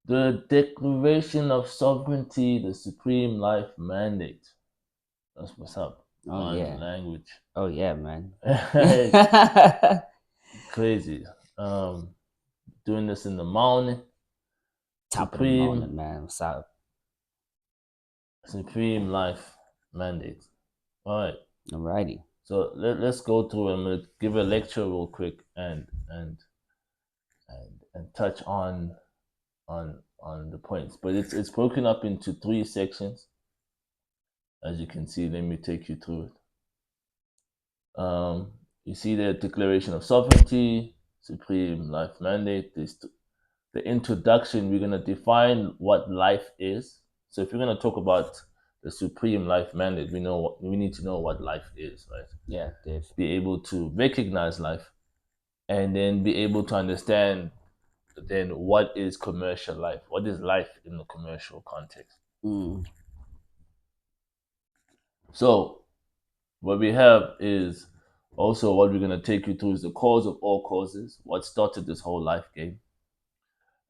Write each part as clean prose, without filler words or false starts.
The Declaration of Sovereignty, the Supreme Life Mandate. That's what's up. Oh yeah. Language. Oh yeah, man. Crazy. Doing this in the morning. Top of the morning, man. What's up? Supreme Life Mandate. All right. Alrighty. So let's go through. I'm gonna give a lecture real quick and touch on the points. But it's broken up into 3 sections. As you can see, let me take you through it. You see the Declaration of Sovereignty, Supreme Life Mandate. The introduction. We're gonna define what life is. So if we're gonna talk about the Supreme Life Mandate, we need to know what life is, right? Yeah, Dave. Be able to recognize life, and then be able to understand then what is commercial life. What is life in the commercial context? So what we have is also what we're going to take you through is the cause of all causes, what started this whole life game.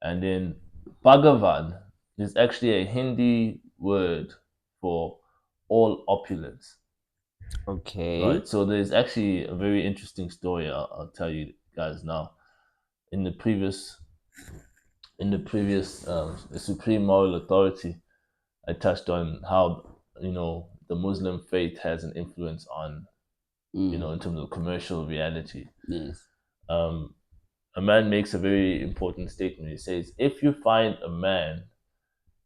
And then Bhagavan is actually a Hindi word for all opulence. Okay. Right. So there's actually a very interesting story I'll tell you guys now. In the previous, the Supreme Moral Authority, I touched on how the Muslim faith has an influence on in terms of commercial reality. Yes. A man makes a very important statement. He says, if you find a man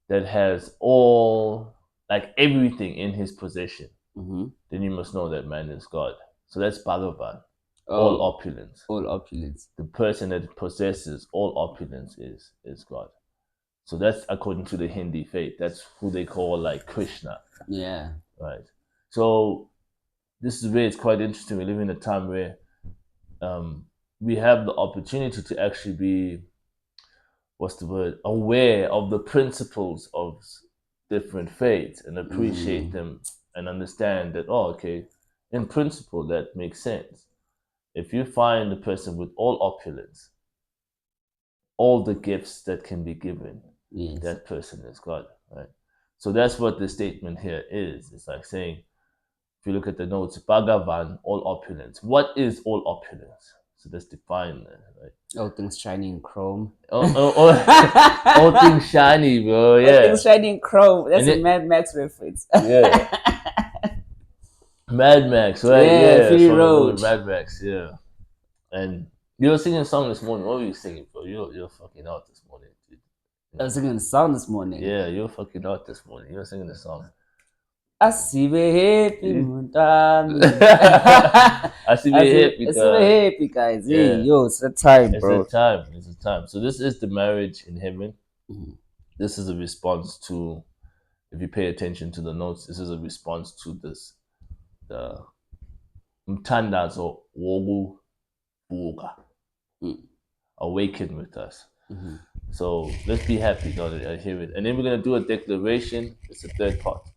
that has all, like everything in his possession, then you must know that man is God. So that's Bhagavan. All opulence. All opulence. The person that possesses all opulence is God. So that's according to the Hindi faith. That's who they call like Krishna. Yeah. Right. So this is where it's quite interesting. We live in a time where we have the opportunity to actually be, aware of the principles of different faiths and appreciate them and understand that, okay, in principle, that makes sense. If you find a person with all opulence, all the gifts that can be given, yes, that person is God, right? So that's what the statement here is. It's like saying, if you look at the notes, Bhagavan, all opulence. What is all opulence? So let's define that, right? All things shiny in chrome. All things shiny, bro. Yeah. All things shiny in chrome. That's a Mad Max reference. Yeah. Mad Max, right? Yeah, Fury Road. Mad Max, yeah. And you were singing a song this morning. What were you singing, bro? You're fucking out this morning, dude. I was singing a song this morning. Yeah, you were fucking out this morning. You were singing the song. Asibe happy, happy, guys. Hey, yo, it's a time, bro. It's a time. So this is the marriage in heaven. This is a response to, if you pay attention to the notes, this is a response to this, the mtandazo wogu buga, awaken with us. So let's be happy now that I hear it. And then we're going to do a declaration. It's the third part.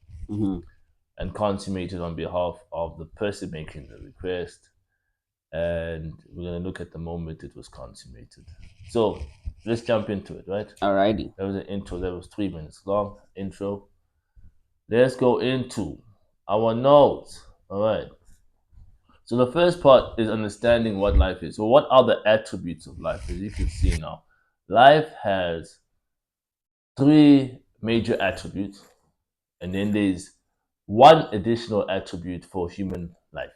And consummate it on behalf of the person making the request. And we're going to look at the moment it was consummated. So let's jump into it, right? Alrighty. That was an intro. That was 3 minutes long. Intro. Let's go into our notes. All right. So the first part is understanding what life is. So what are the attributes of life? As you can see now, life has 3 major attributes, and then there's 1 additional attribute for human life,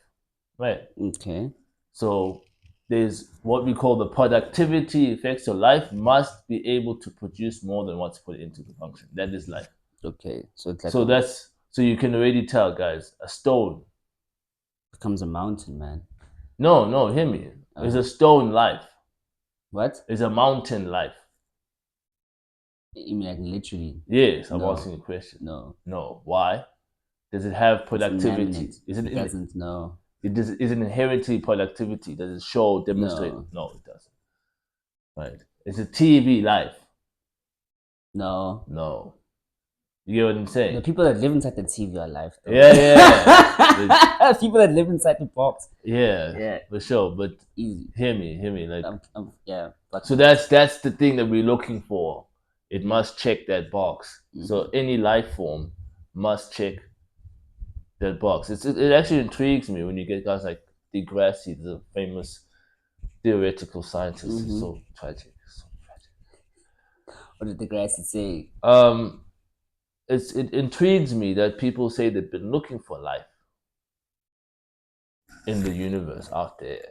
right? Okay. So there's what we call the productivity effect. So life must be able to produce more than what's put into the function. That is life. Okay. So it's like so you can already tell, guys, a stone becomes a mountain, man. No, hear me. It's a stone life. What? It's a mountain life. You mean like literally? Yes, I'm asking a question. No. Why? Does it have productivity? It doesn't. No. Is it inherently productivity? Does it demonstrate? No, it doesn't. Right. It's a TV life. No. You get what I'm saying? The people that live inside the TV are alive, though. Yeah. People that live inside the box. Yeah. For sure. But easy. Hear me. Like yeah. So that's the thing that we're looking for it must check that box. So any life form must check that box. It actually intrigues me when you get guys like deGrasse, the famous theoretical scientist. It's so tragic. So tragic. What did deGrasse say? It intrigues me that people say they've been looking for life in the universe out there.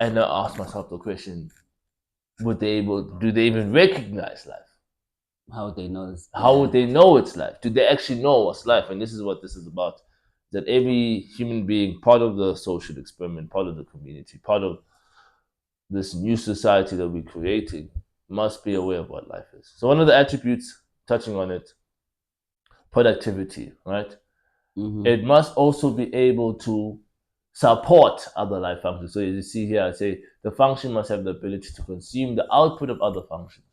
And I ask myself the question, do they even recognize life? How would they know this? How would they know it's life? Do they actually know what's life? And this is what this is about. That every human being, part of the social experiment, part of the community, part of this new society that we're creating, must be aware of what life is. So one of the attributes, touching on it, productivity, right? It must also be able to support other life functions. So as you see here, I say the function must have the ability to consume the output of other functions,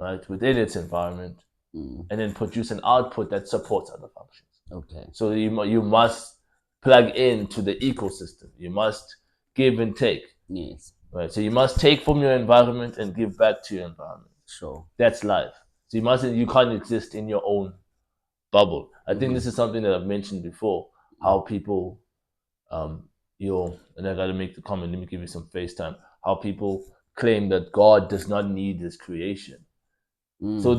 right, within its environment, and then produce an output that supports other functions. Okay. So you must plug into the ecosystem. You must give and take. Yes. Right. So you must take from your environment and give back to your environment. Sure. That's life. So you can't exist in your own bubble. I think this is something that I've mentioned before. How people, and I got to make the comment. Let me give you some FaceTime. How people claim that God does not need His creation. So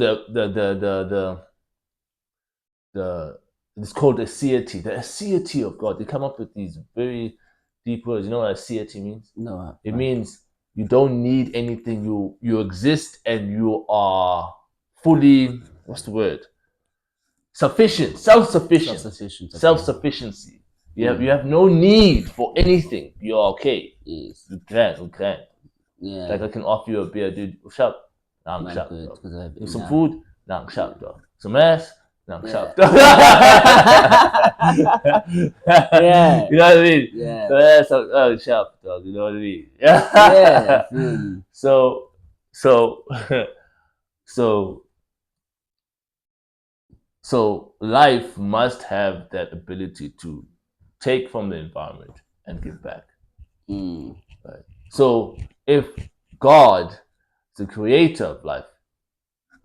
it's called aseity. The aseity of God. They come up with these very deep words. You know what aseity means? No. It means you don't need anything. You exist and you are fully, what's the word? Sufficient, self-sufficient. Self-sufficiency. You have no need for anything. You're okay. Yes. You can. Yeah. Like I can offer you a beer, dude. What's up? Nah, I'm shut. Some food? Nah, I'm shut. Some ass? Nah, I'm shut. Yeah. You know what I mean? Yeah. So that's shut, dog. You know what I mean? Yeah. I feel you. So life must have that ability to take from the environment and give back. Right. So if God, the creator of life,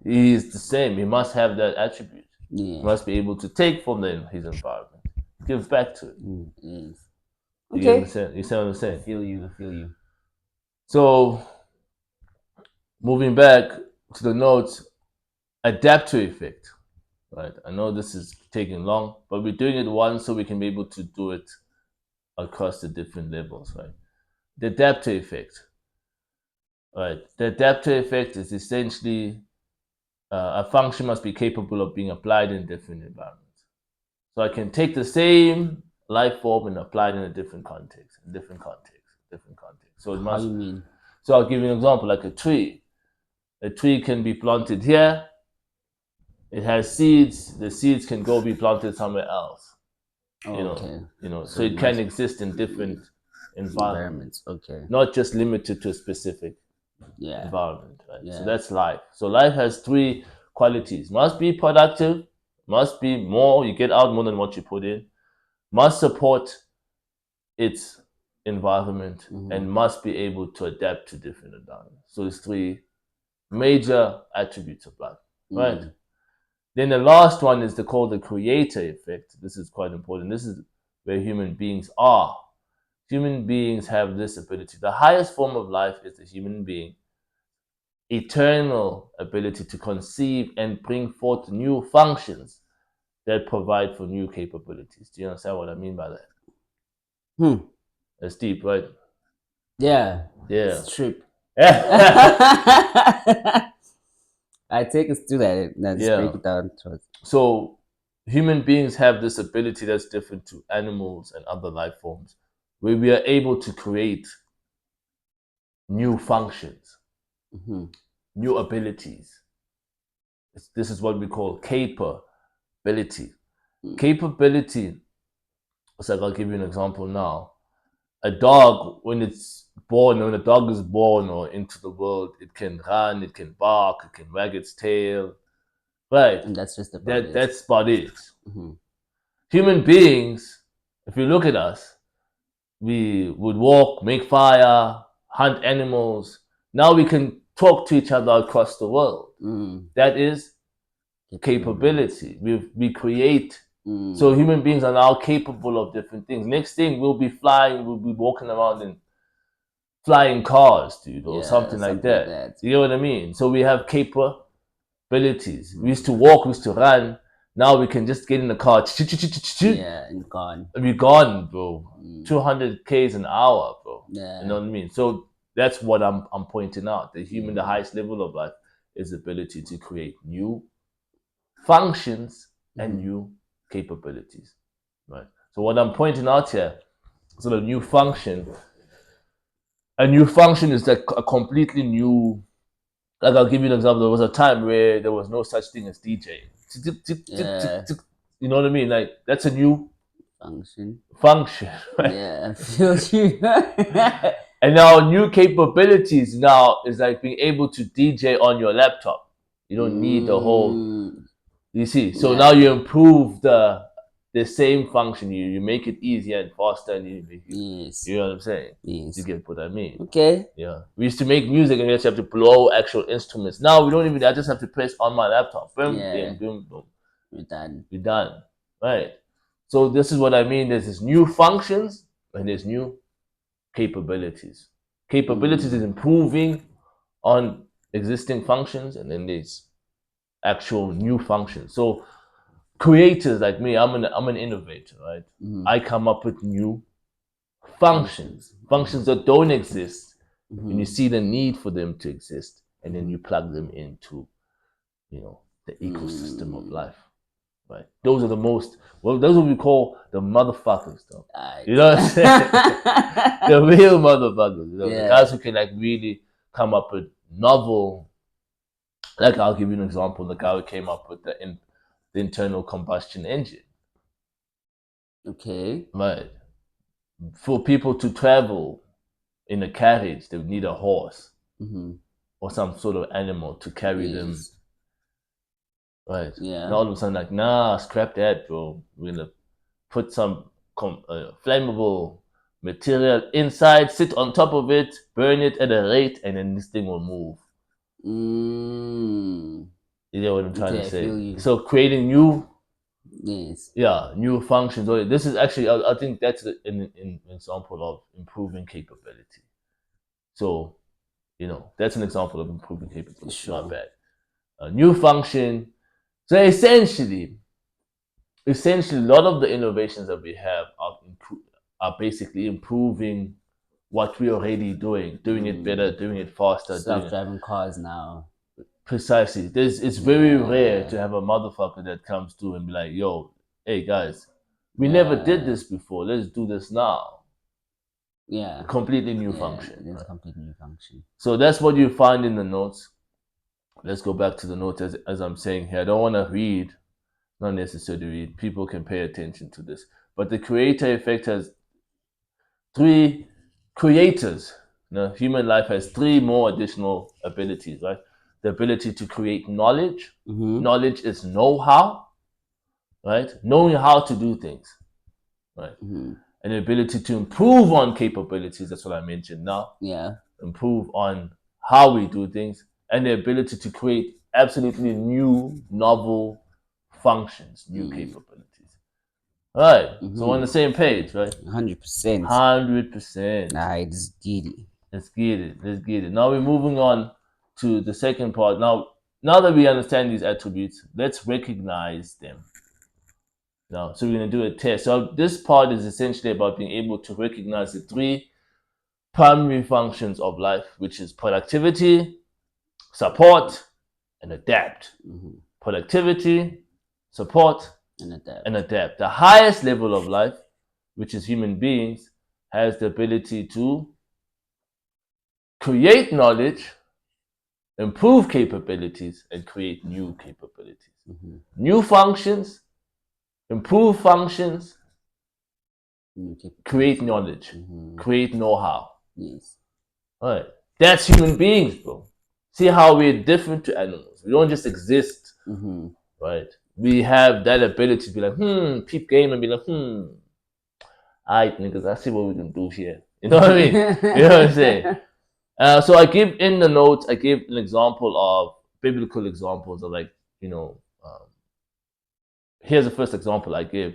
He is the same, He must have that attribute. Yeah. He must be able to take from his environment, give back to it. Yes. Okay. You understand? You see what I'm saying? I feel you. So moving back to the notes, adaptive effect. Right. I know this is taking long, but we're doing it once so we can be able to do it across the different levels, right? The adaptive effect. Right. The adaptive effect is essentially a function must be capable of being applied in different environments. So I can take the same life form and apply it in a different context, So it must. How do you mean? So I'll give you an example, like a tree. A tree can be planted here. It has seeds. The seeds can go be planted somewhere else. Okay. So it can exist in different environments. Okay. Not just limited to a specific environment. Right? Yeah. So that's life. So life has three qualities: must be productive, must be more. You get out more than what you put in. Must support its environment and must be able to adapt to different environments. So it's three major attributes of life, right? Then the last one is called the creator effect. This is quite important. This is where human beings are. Human beings have this ability. The highest form of life is the human being. Eternal ability to conceive and bring forth new functions that provide for new capabilities. Do you understand what I mean by that? That's deep, right? Yeah. Yeah. It's trip. I take us through that. Let's break it down to us. So human beings have this ability that's different to animals and other life forms, where we are able to create new functions, new abilities. This is what we call capability. Capability, so I'll give you an example now. A dog, when a dog is born or into the world, it can run, it can bark, it can wag its tail. Right. And that's just that's about it. Human beings, if you look at us, we would walk, make fire, hunt animals. Now we can talk to each other across the world. That is capability. We create. So human beings are now capable of different things. Next thing, we'll be flying, we'll be walking around in flying cars, dude, or something like that. You know what I mean? So we have capabilities. We used to walk, we used to run. Now we can just get in the car. Yeah, and gone. We're gone, bro. 200 k's an hour, bro. You know what I mean? So that's what I'm pointing out. The highest level of life is the ability to create new functions and new capabilities, right? So what I'm pointing out here is a new function. A new function is like a completely new. Like I'll give you an example. There was a time where there was no such thing as DJing. You know what I mean? Like that's a new function, right? Yeah, I feel you. And now new capabilities now is like being able to DJ on your laptop. You don't need the whole. You see, so now you improve the same function. You make it easier and faster, and you know what I'm saying? Yes. You get what I mean? Okay. Yeah. We used to make music and we used to have to blow actual instruments. Now we don't even. I just have to press on my laptop. Boom, boom, boom, boom. We're done. We're done. Right. So this is what I mean. There's this new functions and there's new capabilities. Capabilities is improving on existing functions, and then there's actual new functions. So creators like me, I'm an innovator, right? I come up with new functions that don't exist, and you see the need for them to exist, and then you plug them into, the ecosystem of life, right? Those are the most, those are what we call the motherfuckers, though. You know what I'm saying? The real motherfuckers, the guys who can like really come up with novel. Like I'll give you an example. The guy who came up with the internal combustion engine. Okay. Right. For people to travel in a carriage, they would need a horse or some sort of animal to carry them. Right. Yeah. And all of a sudden, like, nah, scrap that, bro. We're gonna put some flammable material inside, sit on top of it, burn it at a rate, and then this thing will move. You know what I'm trying to say? So creating new, new functions. This is actually, I think that's an example of improving capability. So, that's an example of improving capability. Sure. Not bad. A new function. So essentially, a lot of the innovations that we have are basically improving what we're already doing it better, doing it faster. Self-driving cars now. Precisely. It's very rare to have a motherfucker that comes through and be like, yo, hey guys, we never did this before. Let's do this now. Yeah. A completely new function. It's a completely new function. So that's what you find in the notes. Let's go back to the notes as I'm saying here. I don't want to read, not necessarily read. People can pay attention to this. But the creator effect has 3 creators. Human life has 3 more additional abilities, right? The ability to create knowledge. Knowledge is know-how, right? Knowing how to do things, right? And the ability to improve on capabilities. That's what I mentioned now. Yeah. Improve on how we do things, and the ability to create absolutely new, novel functions, new capabilities. All right. So we're on the same page, right? 100%. 100%. Let's get it. Let's get it. Now we're moving on to the second part. Now that we understand these attributes, let's recognize them. Now, so we're going to do a test. So this part is essentially about being able to recognize the 3 primary functions of life, which is productivity, support, and adapt. Productivity, support, and adapt. The highest level of life, which is human beings, has the ability to create knowledge, improve capabilities, and create new capabilities. New functions, improve functions, create knowledge, create know-how. Yes. All right. That's human beings, bro. See how we're different to animals. We don't just exist, right? We have that ability to be like, peep game, and be like, all right, niggas, I see what we can do here. You know what I mean? You know what I'm saying? So I give in the notes. I give an example of biblical examples of like here's the first example I give.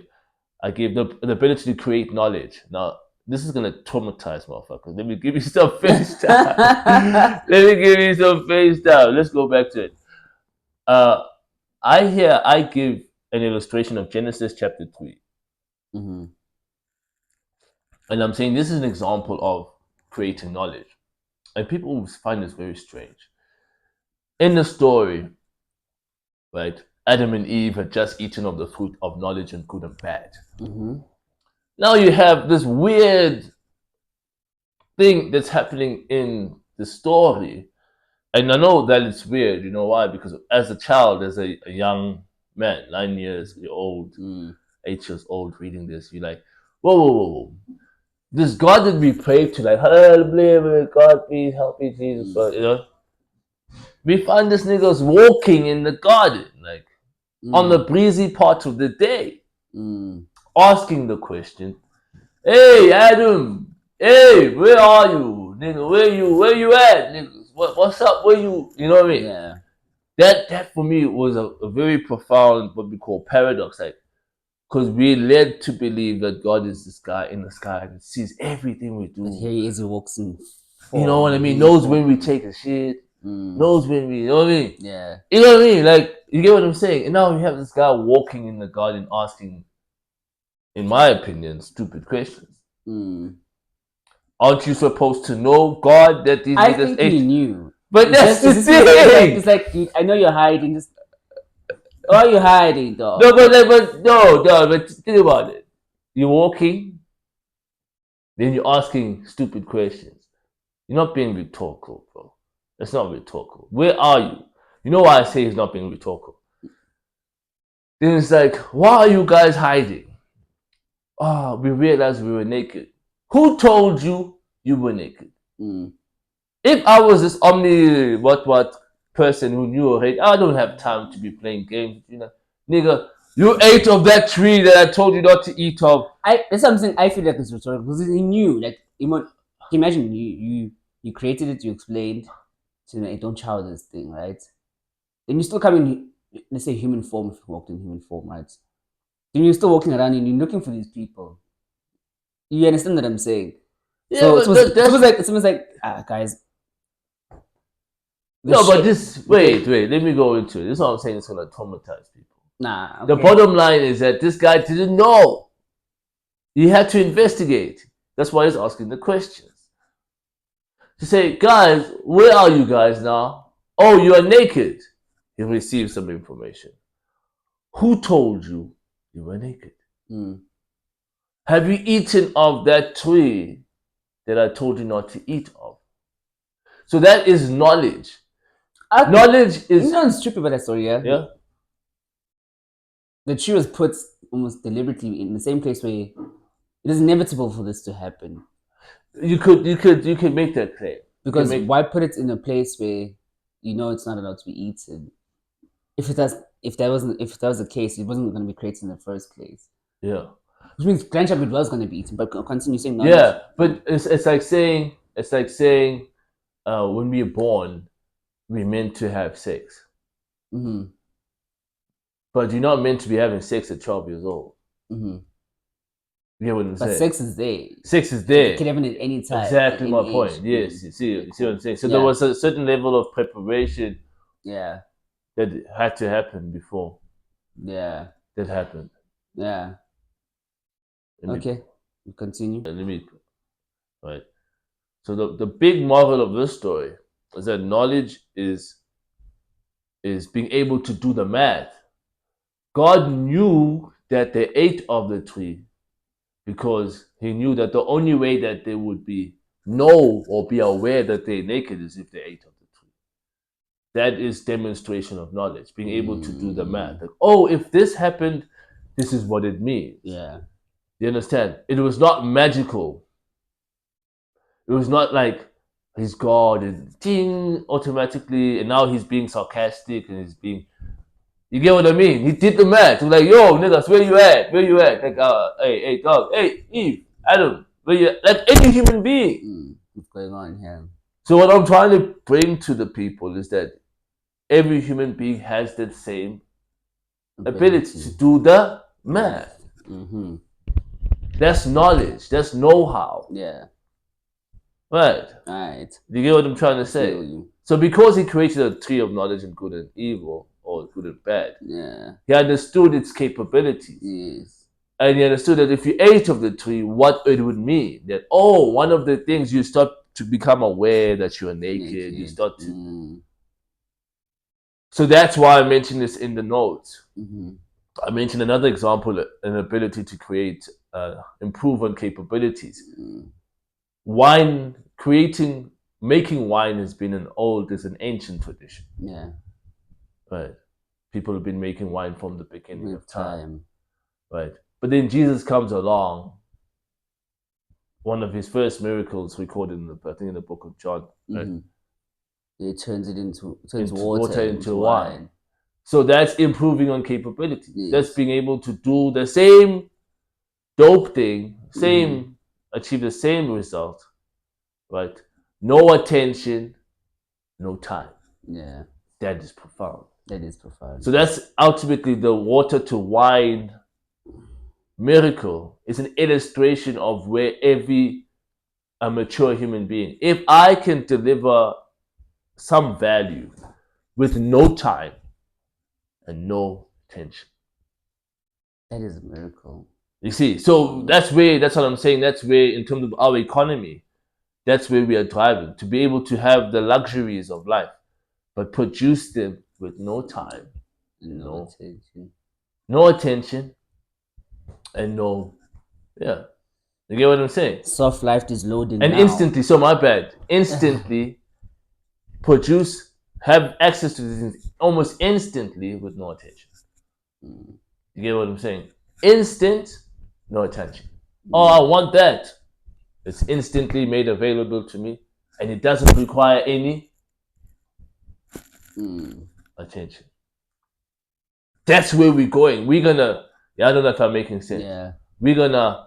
I gave the ability to create knowledge. Now, this is gonna traumatize motherfuckers. Let me give you some face time. Let me give you some face time. Let's go back to it. Uh, I give an illustration of Genesis chapter 3. Mm-hmm. And I'm saying this is an example of creating knowledge. And people find this very strange. In the story, right, Adam and Eve had just eaten of the fruit of knowledge and good and bad. Mm-hmm. Now you have this weird thing that's happening in the story. And I know that it's weird, you know why? Because as a child, as a young man, 9 years old, 8 years old, reading this, you're like, whoa, whoa, whoa, whoa. This God that we pray to, like, hallelujah, God, please help me, Jesus, but, you know, we find this niggas walking in the garden, like, on the breezy part of the day, asking the question, hey, Adam, hey, where are you, nigga? Where you at, niggas? What's up? Where you know what I mean? Yeah. That for me was a very profound, what we call paradox, like, because we're led to believe that God is this guy in the sky that sees everything we do. But here he is, he walks in You know what I mean? Knows when we take a shit. Knows when we, you know what I mean? Yeah. You know what I mean? Like, you get what I'm saying? And now we have this guy walking in the garden asking, in my opinion, stupid questions. Aren't you supposed to know, God, that these I niggas think ate? he knew. But that's the thing. It's like I know you're hiding. Just why are you hiding, dog? No, but think about it. You're walking, then you're asking stupid questions. You're not being rhetorical, bro. It's not rhetorical. Where are you? You know why I say he's not being rhetorical? Then it's like, why are you guys hiding? Oh, we realized we were naked. Who told you you were naked? If I was this what person who knew already, I don't have time to be playing games, you know. Nigga, you ate of that tree that I told you not to eat of. That's something I feel like it's rhetorical because he knew. Like, imagine you created it, you explained, so don't chow this thing, right? Then you still come in, let's say human form, if you walked in human form, right? Then you're still walking around and you're looking for these people. You understand what I'm saying? Yeah, so but it's almost like guys. No, but this wait, let me go into it. This is what I'm saying. It's gonna traumatize people. Nah. Okay. The bottom line is that this guy didn't know. He had to investigate. That's why he's asking the questions. To say, guys, where are you guys now? Oh, you are naked. He received some information. Who told you you were naked? Have you eaten of that tree that I told you not to eat of? So that is knowledge. Knowledge is. You know what's stupid about that story, yeah? Yeah. The tree was put almost deliberately in the same place where it is inevitable for this to happen. You could make that claim. Because why put it in a place where you know it's not allowed to be eaten? If that was the case, it wasn't going to be created in the first place. Yeah. Which means grandchild it was going to be eaten, but continue saying knowledge. Yeah, but it's like saying when we are born, we're meant to have sex. But you're not meant to be having sex at 12 years old. You get what I'm saying? But sex is there. Sex is there. It can happen at any time. Exactly my point. Yes, you see what I'm saying? So there was a certain level of preparation that had to happen before. Yeah. That happened. Yeah. Okay. We continue. Right. So the big moral of this story is that knowledge is being able to do the math. God knew that they ate of the tree because he knew that the only way that they would be aware that they're naked is if they ate of the tree. That is demonstration of knowledge, being able to do the math. Like, oh, if this happened, this is what it means. Yeah. You understand? It was not magical. It was not like he's God and ting automatically, and now he's being sarcastic and he's being. You get what I mean? He did the math. He was like, yo, niggas, where you at? Where you at? Like, hey, dog, hey, Eve, Adam, where you at? Like any human being. What's going on here? So what I'm trying to bring to the people is that every human being has that same ability to do the math. Mm-hmm. That's knowledge. That's know-how. Yeah. Right. Right. You get what I'm trying to say? Feel you. So because he created a tree of knowledge of good and evil, or good and bad, Yeah. he understood its capabilities. Yes. And he understood that if you ate of the tree, what it would mean. That, oh, one of the things you start to become aware that you're naked. You start to... So that's why I mentioned this in the notes. Mm-hmm. I mentioned another example, an ability to create, improve on capabilities. Wine, making wine has been is an ancient tradition. Yeah. Right. People have been making wine from the beginning of time. Right. But then Jesus comes along. One of his first miracles recorded in the book of John. Right? Mm-hmm. It turns water into wine. So that's improving on capability. Yes. That's being able to do the same dope thing, achieve the same result, right? No attention, no time. Yeah. That is profound. That is profound. So that's ultimately the water to wine miracle. Is an illustration of where a mature human being, if I can deliver some value with no time and no attention. That is a miracle. You see, so that's what I'm saying. That's where, in terms of our economy, that's where we are driving, to be able to have the luxuries of life, but produce them with no time, no attention, and yeah. You get what I'm saying? Soft life is loading and now. Instantly, so my bad, instantly produce, have access to these things almost instantly with no attention. You get what I'm saying? Instant, no attention. Oh, I want that. It's instantly made available to me, and it doesn't require any attention. That's where we're going. We're gonna, I don't know if I'm making sense. Yeah. We're gonna,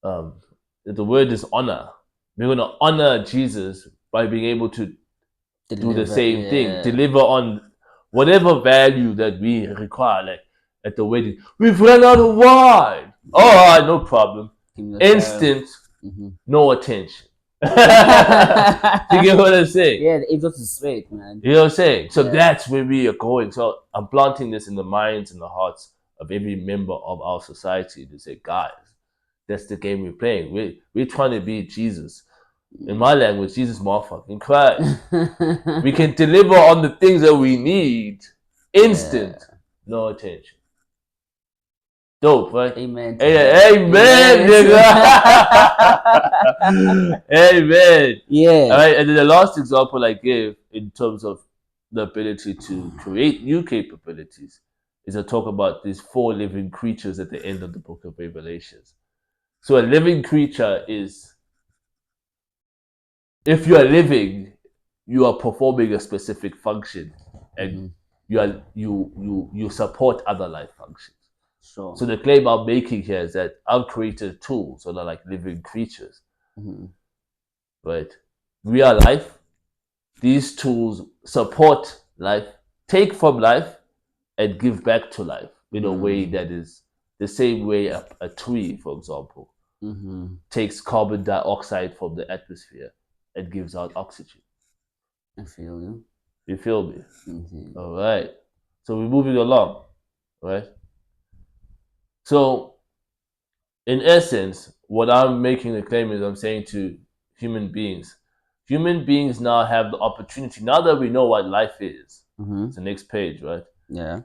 the word is honor. We're gonna honor Jesus by being able to do the same thing, deliver on whatever value that we require. Like at the wedding, we've run out of wine. All right, no problem. Instant, no attention. You get what I'm saying? Yeah, the angels is straight, man. You know what I'm saying? So that's where we are going. So I'm planting this in the minds and the hearts of every member of our society to say, guys, that's the game we're playing. We're trying to be Jesus. In my language, Jesus motherfucking Christ. We can deliver on the things that we need. Instant, no attention. Dope, right? Amen. Amen, nigga. Amen. Yeah. All right, and then the last example I gave in terms of the ability to create new capabilities is I talk about these 4 living creatures at the end of the book of Revelations. So a living creature is, if you are living, you are performing a specific function, and you support other life functions. Sure. So the claim I'm making here is that I've created tools, so they're like living creatures. Right? We are life. These tools support life, take from life, and give back to life in a way that is the same way a tree, for example, takes carbon dioxide from the atmosphere and gives out oxygen. I feel you. You feel me? All right. So we're moving along, right? So, in essence, what I'm making the claim is I'm saying to human beings now have the opportunity, now that we know what life is. It's the next page, right? Yeah.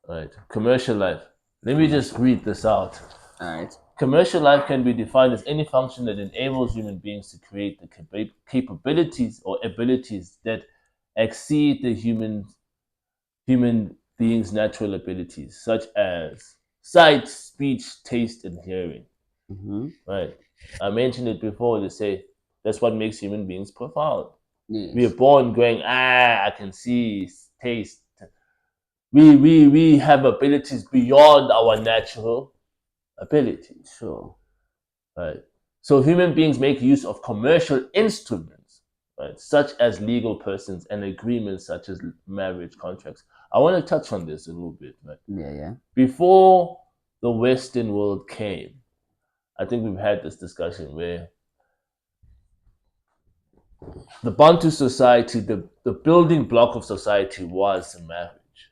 Right. Commercial life. Let me just read this out. All right. Commercial life can be defined as any function that enables human beings to create the capabilities or abilities that exceed the human beings' natural abilities, such as sight, speech, taste, and hearing. Right. I mentioned it before to say that's what makes human beings profound. Yes. We are born going, I can see, taste. We have abilities beyond our natural abilities. Sure. Right. So human beings make use of commercial instruments right? Such as legal persons and agreements such as marriage contracts. I want to touch on this a little bit, right? Yeah. Before the Western world came, I think we've had this discussion where the Bantu society, the building block of society was marriage,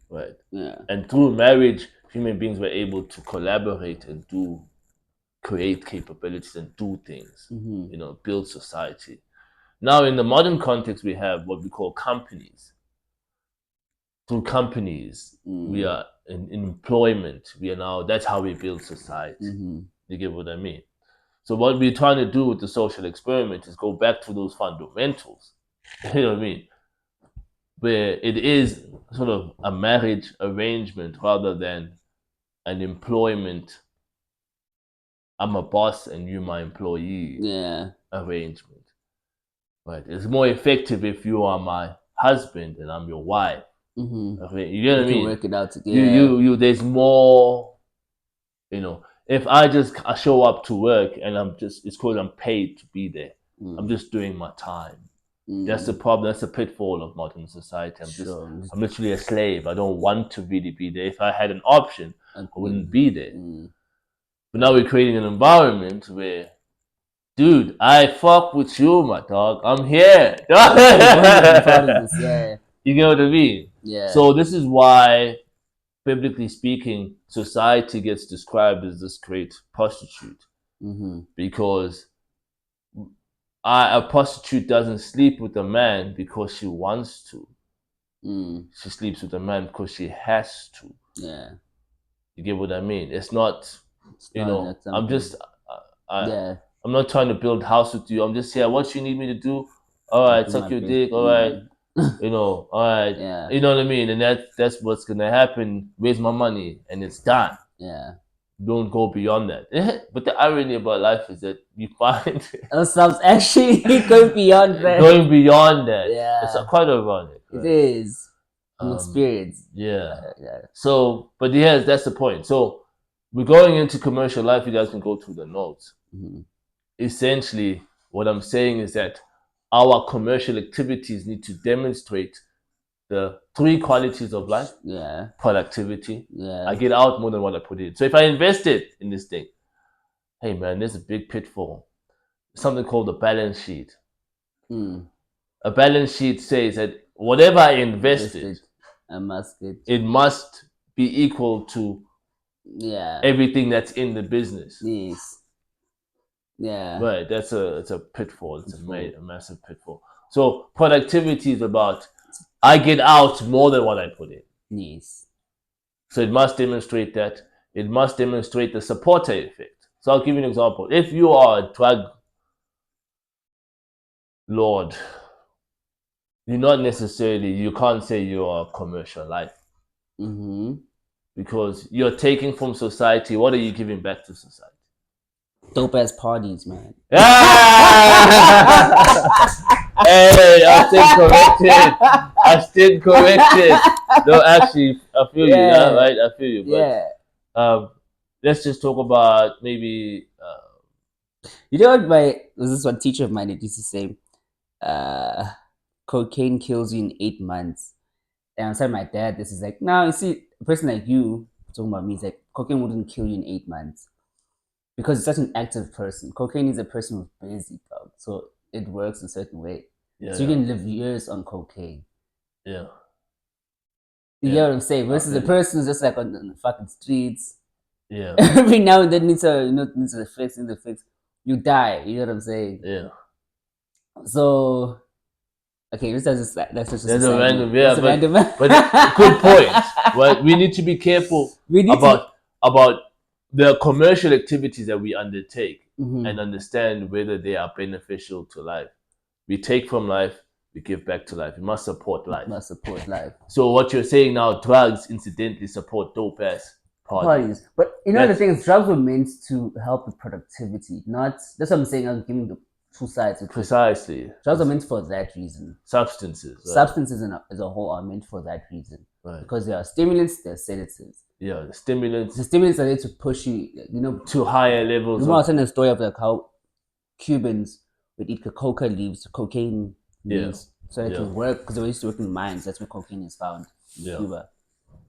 right? Yeah. And through marriage, human beings were able to collaborate and create capabilities and do things, build society. Now, in the modern context, we have what we call companies. Through companies, we are in employment. We are now, that's how we build society. You get what I mean? So what we're trying to do with the social experiment is go back to those fundamentals. You know what I mean? Where it is sort of a marriage arrangement rather than an employment. I'm a boss and you my employee. Yeah. Arrangement. Right. It's more effective if you are my husband and I'm your wife. Okay. You get what I mean? Work it out together. You there's more, if I show up to work and it's called I'm paid to be there. I'm just doing my time. That's the problem. That's the pitfall of modern society. I'm literally a slave. I don't want to really be there. If I had an option, I wouldn't be there. But now we're creating an environment where, dude, I fuck with you, my dog. I'm here. Yeah. You get what I mean? Yeah. So this is why, biblically speaking, society gets described as this great prostitute. Because a prostitute doesn't sleep with a man because she wants to. She sleeps with a man because she has to. Yeah. You get what I mean? It's not, I'm just, yeah. I'm not trying to build house with you. I'm just here. What you need me to do? All right, suck your dick. All right, all right. Yeah. You know what I mean? And that's what's gonna happen. Where's my money? And it's done. Yeah. Don't go beyond that. But the irony about life is that you find some actually going beyond that. Going beyond that. Yeah. It's quite ironic. Right? It is. An experience. Yeah. So, but yes, that's the point. So we're going into commercial life. You guys can go through the notes. Essentially, what I'm saying is that our commercial activities need to demonstrate the 3 qualities of life. Yeah. Productivity. Yeah. I get out more than what I put in. So if I invested in this thing, hey man, there's a big pitfall. Something called a balance sheet. A balance sheet says that whatever I invested, it must be equal to everything that's in the business. Yes. Yeah. Right. It's a pitfall. It's a massive pitfall. So productivity is about I get out more than what I put in. Yes. So it must demonstrate that. It must demonstrate the supporter effect. So I'll give you an example. If you are a drug lord, you can't say you're a commercial life. Because you're taking from society. What are you giving back to society? Dope ass parties, man. Hey, I stand corrected. No, actually, I feel you. Yeah, right? I feel you. But, let's just talk about maybe. You know what? Was this one teacher of mine that used to say, cocaine kills you in 8 months. And I'm telling my dad, this is like, no, you see, a person like you, talking about me, is like, cocaine wouldn't kill you in 8 months. Because it's such an active person. Cocaine is a person who's busy, dog. So it works a certain way. Yeah, so you can live years on cocaine. Yeah. You get what I'm saying? Versus a person who's just like on the fucking streets. Yeah. Every now and then needs to fix. You die. You know what I'm saying? Yeah. So, okay, that's just a random, but good point. Right? We need to be careful about the commercial activities that we undertake and understand whether they are beneficial to life. We take from life, we give back to life. We must support life. So what you're saying now, drugs incidentally support dope ass parties. But the thing is, drugs were meant to help with productivity. That's what I'm saying. I'm giving the 2 sides. Precisely. Drugs are meant for that reason. Substances. Right? Substances as a whole are meant for that reason. Right. Because they are stimulants, they're sedatives. Yeah, the stimulants. The stimulants are there to push you, to higher levels. You want to tell the story of like how Cubans we'd eat coca leaves, cocaine leaves, so that it would work, because they used to work in mines. That's where cocaine is found in Cuba,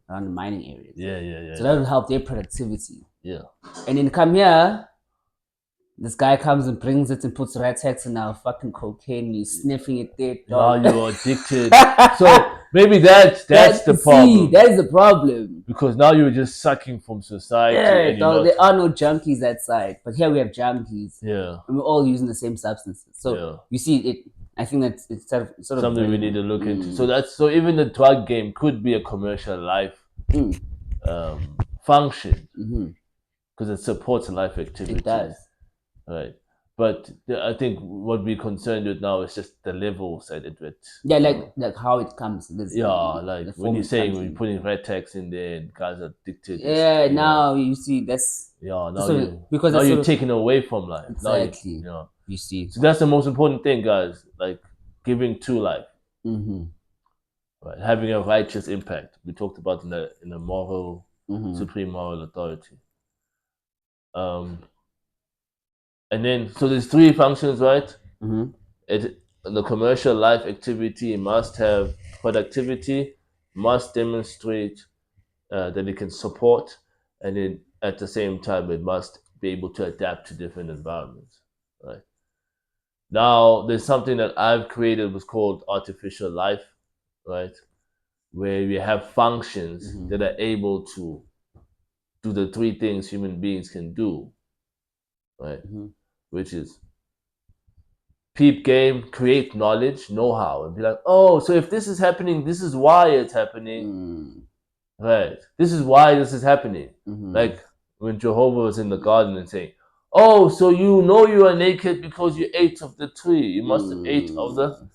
around the mining areas. So that would help their productivity. And then come here, this guy comes and brings it and puts rat hex in our fucking cocaine. You're sniffing it there, dog. Now you're addicted. So maybe that's the problem. That is the problem. Because now you're just sucking from society. Yeah, dog, there are no junkies outside, but here we have junkies. Yeah, and we're all using the same substances. So you see, it. I think that's it's sort of something we need to look into. So even the drug game could be a commercial life function because it supports life activity. It does, right? But I think what we're concerned with now is just the levels that it with. Yeah, like how it comes. Like when you're saying we're putting red text in there and guys are addicted. Yeah, now you see that's because now you're taking away from life. Exactly. Now you see. So that's the most important thing, guys. Like giving to life. Right, having a righteous impact. We talked about in the moral, supreme moral authority. And then so there's 3 functions, right? The commercial life activity must have productivity, must demonstrate that it can support, and then at the same time it must be able to adapt to different environments. Right. Now there's something that I've created was called artificial life, right? Where we have functions that are able to do the 3 things human beings can do, right? Which is peep game, create knowledge, know-how, and be like, oh, so if this is happening, this is why it's happening. Right. This is why this is happening. Like when Jehovah was in the garden and saying, oh, so you know you are naked because you ate of the tree. You must have ate of the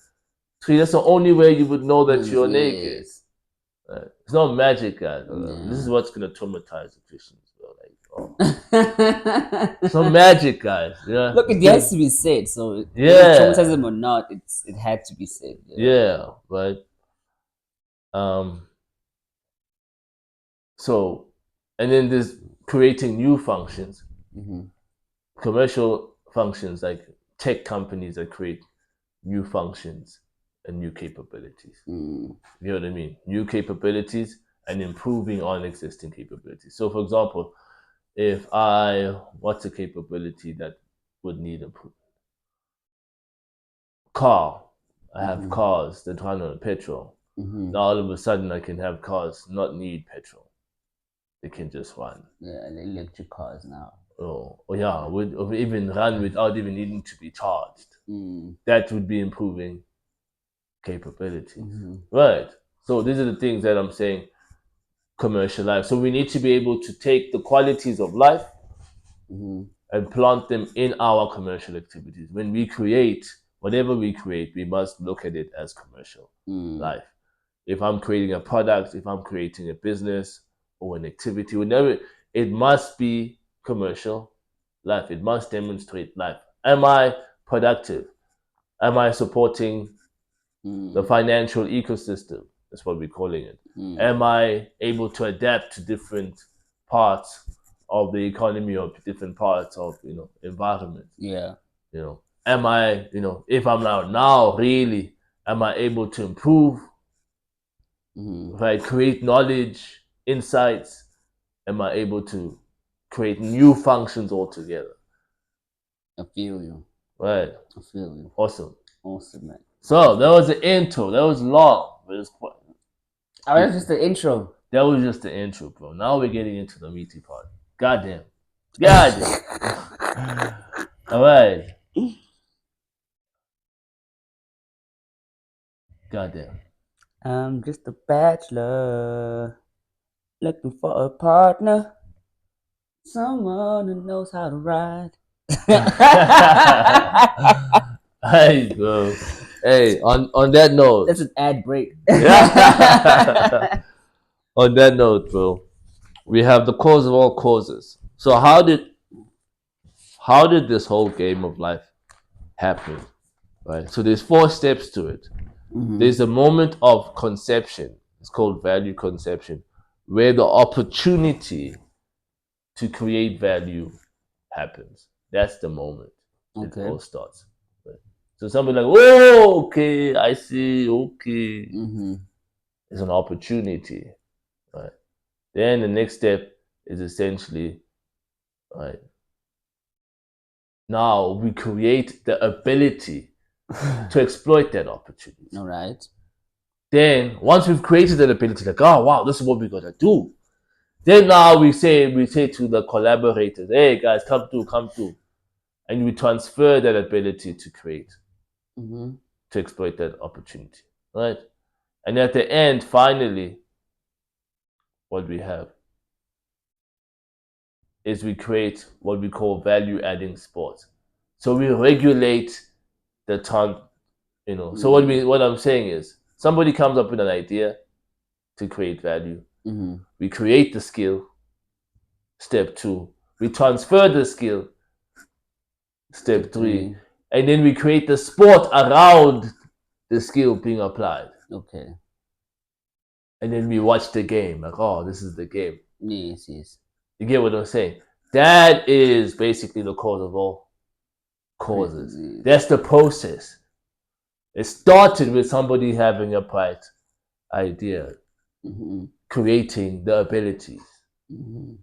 tree. That's the only way you would know that you're naked. Right. It's not magic, guys. This is what's going to traumatize the Christians. It's not magic, guys. Yeah. Look, it has to be said. So traumatize them or not, it had to be said. Yeah, right. So, and then there's creating new functions, commercial functions like tech companies that create new functions and new capabilities. You know what I mean? New capabilities and improving on existing capabilities. So, for example, what's a capability that would need improvement? Car. I have cars that run on petrol. Now all of a sudden I can have cars not need petrol. They can just run. Yeah, electric cars now. Or even run without even needing to be charged. That would be improving capabilities. Right. So these are the things that I'm saying commercial life. So we need to be able to take the qualities of life and plant them in our commercial activities. When we create, whatever we create, we must look at it as commercial life. If I'm creating a product, if I'm creating a business or an activity, whenever, it must be commercial life. It must demonstrate life. Am I productive? Am I supporting the financial ecosystem? That's what we're calling it. Am I able to adapt to different parts of the economy or different parts of environment? Yeah. Am I if I'm now really am I able to improve? Right, create knowledge, insights. Am I able to create new functions altogether? I feel you. Right. I feel you. Awesome, man. So that was the intro. That was long, but it's quite. That's just the intro. That was just the intro, bro. Now we're getting into the meaty part. Goddamn. All right. Goddamn. I'm just a bachelor looking for a partner, someone who knows how to ride. Hey, bro. Hey, on that note. That's an ad break. On that note, bro, we have the cause of all causes. So how did this whole game of life happen? Right. So there's 4 steps to it. There's a moment of conception. It's called value conception, where the opportunity to create value happens. That's the moment it all starts. Right. So somebody like, oh, okay, I see, okay. It's an opportunity, right? Then the next step is essentially, right, now we create the ability to exploit that opportunity. All right. Then once we've created that ability, like, oh wow, this is what we're gonna do. Then now we say to the collaborators, hey guys, come through. And we transfer that ability to create, to exploit that opportunity. Right? And at the end, finally, what we have is we create what we call value adding sports. So we regulate the time, So what I'm saying is somebody comes up with an idea to create value. We create the skill. Step 2. We transfer the skill. Step 3. And then we create the sport around the skill being applied. Okay. And then we watch the game. Like, oh, this is the game. Yes. You get what I'm saying? That is basically the cause of all causes. That's the process. It started with somebody having a bright idea, creating the abilities,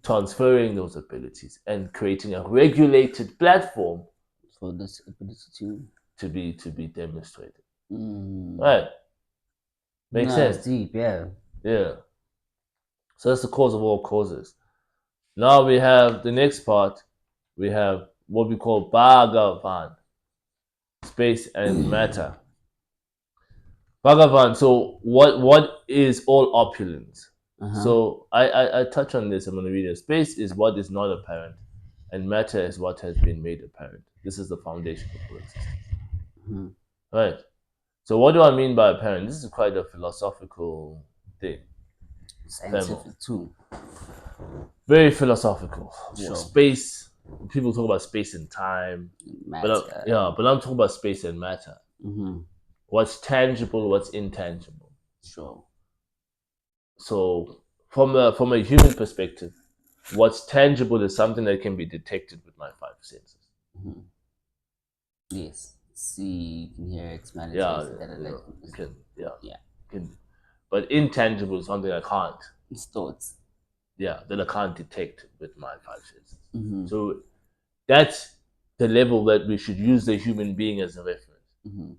transferring those abilities, and creating a regulated platform for this ability to be demonstrated. Right? Makes sense. Deep, yeah. Yeah. So that's the cause of all causes. Now we have the next part. We have what we call BAGAVAN, space and matter. BAGAVAN. So what is all opulence? So I touch on this. I'm going to read it. Space is what is not apparent, and matter is what has been made apparent. This is the foundation of all existence. Right. So what do I mean by apparent? This is quite a philosophical thing. Scientific too. Very philosophical. Sure. Space. People talk about space and time. Matter. But I'm talking about space and matter. What's tangible, what's intangible. Sure. So from a human perspective, what's tangible is something that can be detected with my 5 senses. Yes. See, you can hear it, smell it, taste it. But intangible is something I can't. It's thoughts. Yeah, that I can't detect with my 5 senses. So that's the level that we should use the human being as a reference.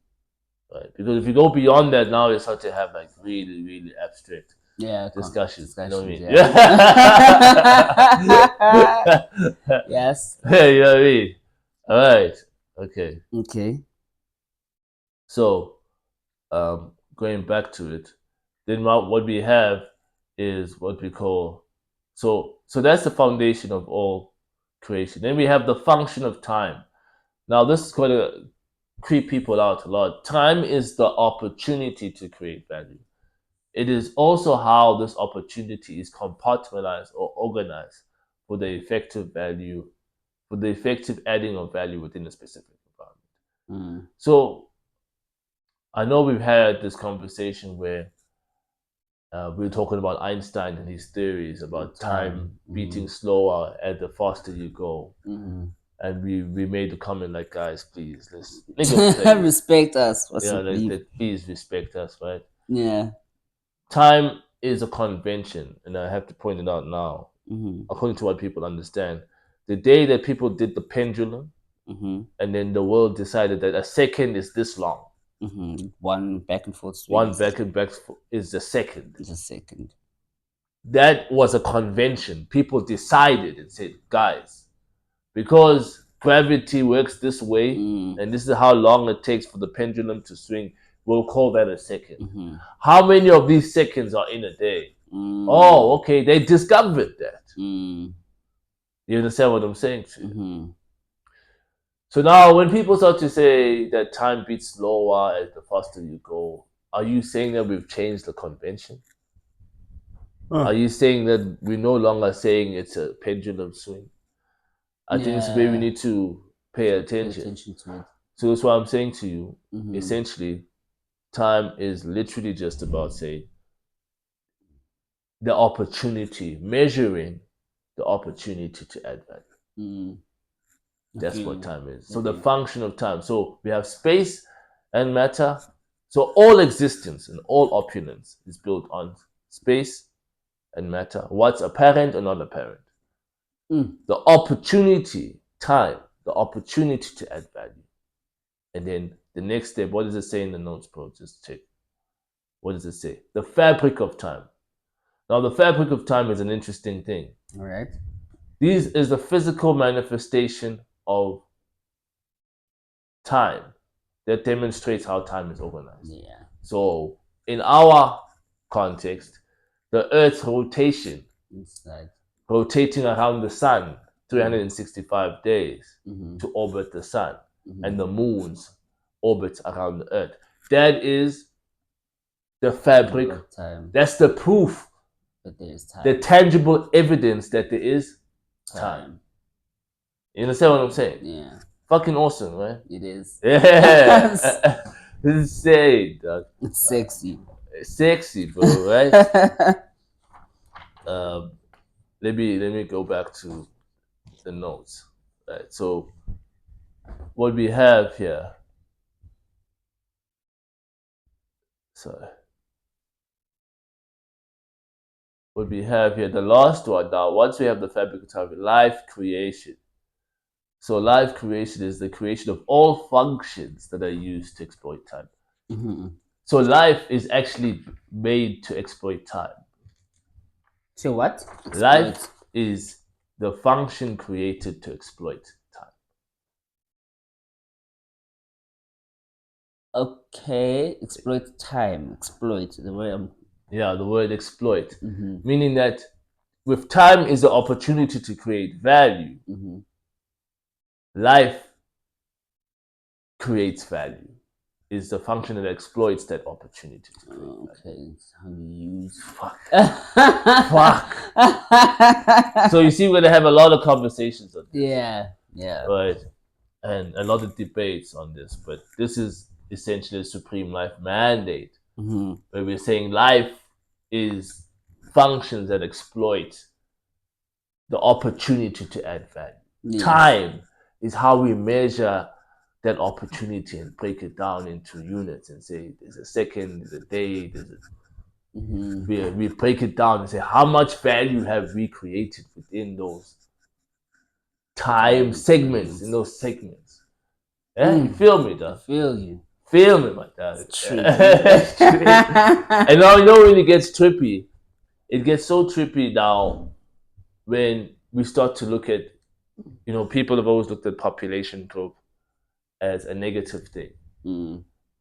Right? Because if you go beyond that, now you start to have like really, really abstract discussions. You know what I mean? Yeah. Yes. You know what I mean? All right. Okay. So, going back to it, then what we have is what we call so that's the foundation of all creation. Then we have the function of time. Now this is going to creep people out a lot. Time is the opportunity to create value. It is also how this opportunity is compartmentalized or organized for the effective adding of value within a specific environment. So I know we've had this conversation where we were talking about Einstein and his theories about time beating slower at the faster you go. And we made the comment like, guys, please, let's respect us. Please respect us, right? Yeah. Time is a convention, and I have to point it out now. According to what people understand, the day that people did the pendulum, and then the world decided that a second is this long. One back and forth swing. One back and back is the second. It's a second. That was a convention. People decided and said, guys, because gravity works this way, and this is how long it takes for the pendulum to swing, we'll call that a second. How many of these seconds are in a day? Oh, okay, they discovered that. You understand what I'm saying to you? So now when people start to say that time beats slower as the faster you go, are you saying that we've changed the convention? Are you saying that we're no longer saying it's a pendulum swing? I think it's where we need to pay attention to it. So that's what I'm saying to you. Essentially, time is literally just about, say, the opportunity, measuring the opportunity to add value. That's what Okay. time is. So the Okay. function of time. So we have space and matter. So all existence and all opulence is built on space and matter. What's apparent or not apparent? The opportunity, time, the opportunity to add value. And then the next step, what does it say in the notes, bro? Just check. What does it say? The fabric of time. Now, the fabric of time is an interesting thing. All right. This is the physical manifestation of time that demonstrates how time is organized. Yeah. So, in our context, the Earth's rotation, Inside. rotating around the sun 365 days Mm-hmm. to orbit the sun, Mm-hmm. and the moon's orbits around the Earth. That is the fabric. Of time. That's the proof, But there is time. the tangible evidence that there is time. You understand what I'm saying? Yeah. Fucking awesome, right? It is. Yeah. This is insane, dog. It's sexy. It's sexy, bro, right? Let me go back to the notes. Right. So what we have here. Sorry. What we have here, the last one now, once we have the fabric of time, life creation. So life creation is the creation of all functions that are used to exploit time. Mm-hmm. So life is actually made to exploit time. So what? Life is the function created to exploit time. Okay. Exploit time. Exploit. The way I'm. Yeah, the word exploit, Mm-hmm. meaning that with time is the opportunity to create value. Mm-hmm. Life creates value. Is the function that exploits that opportunity to create value. Okay. It's how you use. Fuck. Fuck. So you see, we're gonna have a lot of conversations on this. Yeah. Yeah. Right. And a lot of debates on this, but this is essentially a supreme life mandate, where we're saying life is functions that exploit the opportunity to add value. Yes. Time is how we measure that opportunity and break it down into units and say there's a second, there's a day, there's a we break it down and say how much value have we created within those time segments, in those segments. Yeah, you feel me, though? I feel you. Feel me, my dad. It's trippy. And now you know when it gets trippy, it gets so trippy now when we start to look at, people have always looked at population growth as a negative thing.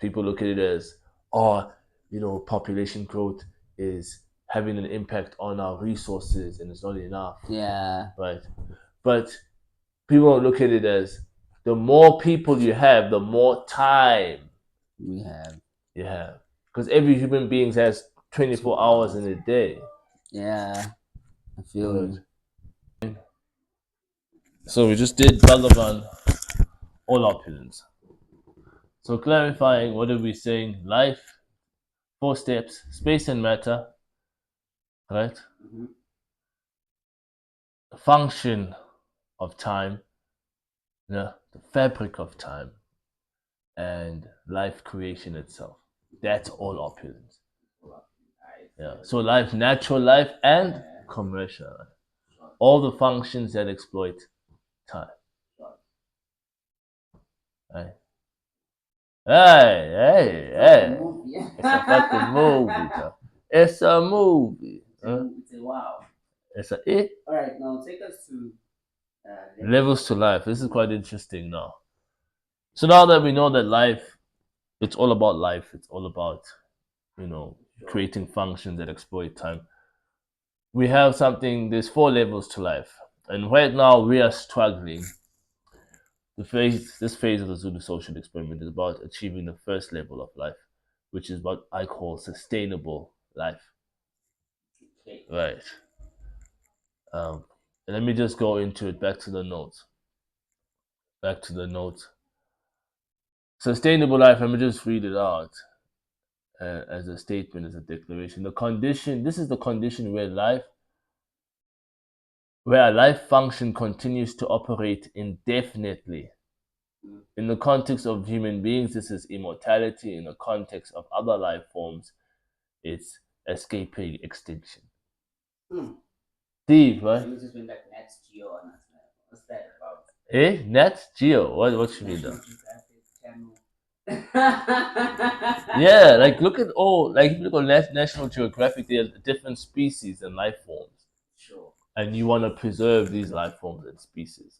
People look at it as, population growth is having an impact on our resources and it's not enough. Yeah. Right. But people don't look at it as the more people you have, the more time We have. you have. Because every human being has 24 hours in a day. Yeah. I feel you. So we just did BAGAVAN, all opulence. So clarifying, what are we saying? Life, 4 steps, space and matter, right? The function of time, the fabric of time, and life creation itself. That's all opulence. Yeah. So life, natural life, and commercial life. All the functions that exploit time. Right? Hey. It's a fucking movie, bro. It's a movie. It's a wow. It's a it. Alright, now take us to Levels to life. This is quite interesting now. So now that we know that life, it's all about life. It's all about, creating functions that exploit time. We have something, there's 4 levels to life. And right now we are struggling. This phase of the Zulu social experiment is about achieving the first level of life, which is what I call sustainable life. Right. Let me just go into it. Back to the notes. Sustainable life. Let me just read it out as a statement, as a declaration. This is the condition where life where a life function continues to operate indefinitely. In the context of human beings, this is immortality. In the context of other life forms, it's escaping extinction. Deep, right? You just went like Nat Geo on us, man. What's that about? Nat Geo. What should we do? Channel. Yeah, like look at all, like if you look on National Geographic, there are different species and life forms, Sure. and you want to preserve these life forms and species.